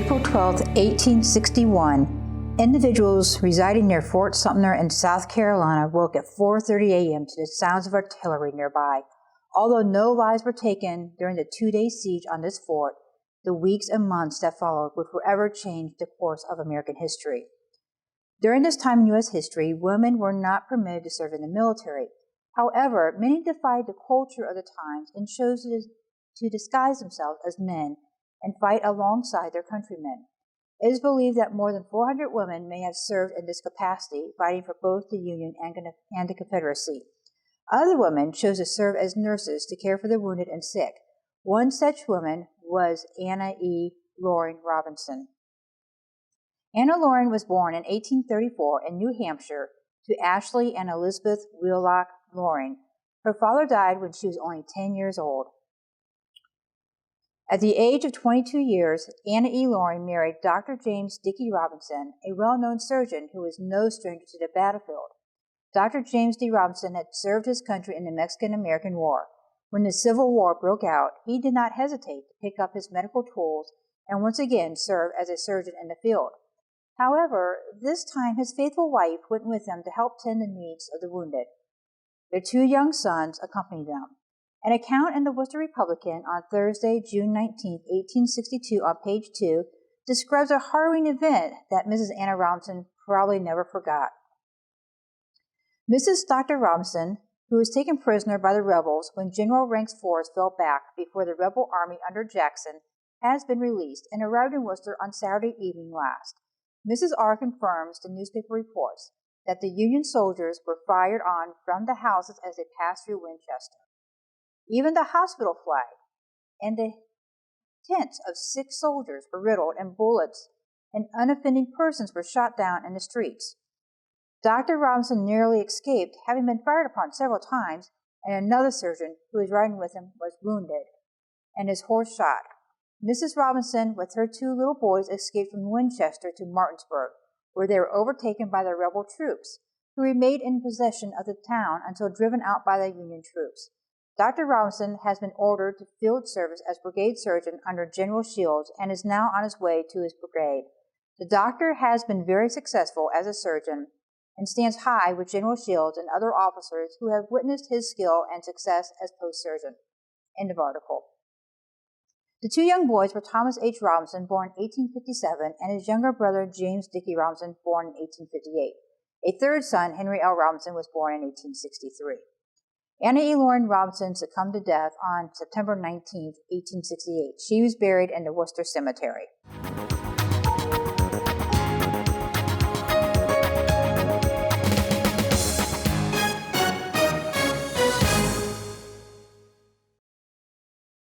April 12, 1861, individuals residing near Fort Sumter in South Carolina woke at 4:30 a.m. to the sounds of artillery nearby. Although no lives were taken during the two-day siege on this fort, the weeks and months that followed would forever change the course of American history. During this time in U.S. history, women were not permitted to serve in the military. However, many defied the culture of the times and chose to disguise themselves as men and fight alongside their countrymen. It is believed that more than 400 women may have served in this capacity, fighting for both the Union and the Confederacy. Other women chose to serve as nurses to care for the wounded and sick. One such woman was Anna E. Loring Robinson. Anna Loring was born in 1834 in New Hampshire to Ashley and Elizabeth Wheelock Loring. Her father died when she was only 10 years old. At the age of 22 years, Anna E. Loring married Dr. James D. Robison, a well-known surgeon who was no stranger to the battlefield. Dr. James D. Robison had served his country in the Mexican-American War. When the Civil War broke out, he did not hesitate to pick up his medical tools and once again serve as a surgeon in the field. However, this time his faithful wife went with him to help tend the needs of the wounded. Their two young sons accompanied them. An account in the Worcester Republican on Thursday, June 19, 1862, on page 2, describes a harrowing event that Mrs. Anna Robinson probably never forgot. Mrs. Dr. Robinson, who was taken prisoner by the rebels when General Ranks's force fell back before the rebel army under Jackson, has been released and arrived in Worcester on Saturday evening last. Mrs. R. confirms the newspaper reports that the Union soldiers were fired on from the houses as they passed through Winchester. Even the hospital flag and the tents of sick soldiers were riddled, and bullets and unoffending persons were shot down in the streets. Dr. Robinson narrowly escaped, having been fired upon several times, and another surgeon who was riding with him was wounded and his horse shot. Mrs. Robinson, with her two little boys, escaped from Winchester to Martinsburg, where they were overtaken by the rebel troops, who remained in possession of the town until driven out by the Union troops. Dr. Robinson has been ordered to field service as brigade surgeon under General Shields and is now on his way to his brigade. The doctor has been very successful as a surgeon and stands high with General Shields and other officers who have witnessed his skill and success as post surgeon. End of article. The two young boys were Thomas H. Robinson, born in 1857, and his younger brother James Dickey Robinson, born in 1858. A third son, Henry L. Robinson, was born in 1863. Anna E. Loring Robinson succumbed to death on September 19, 1868. She was buried in the Worcester Cemetery.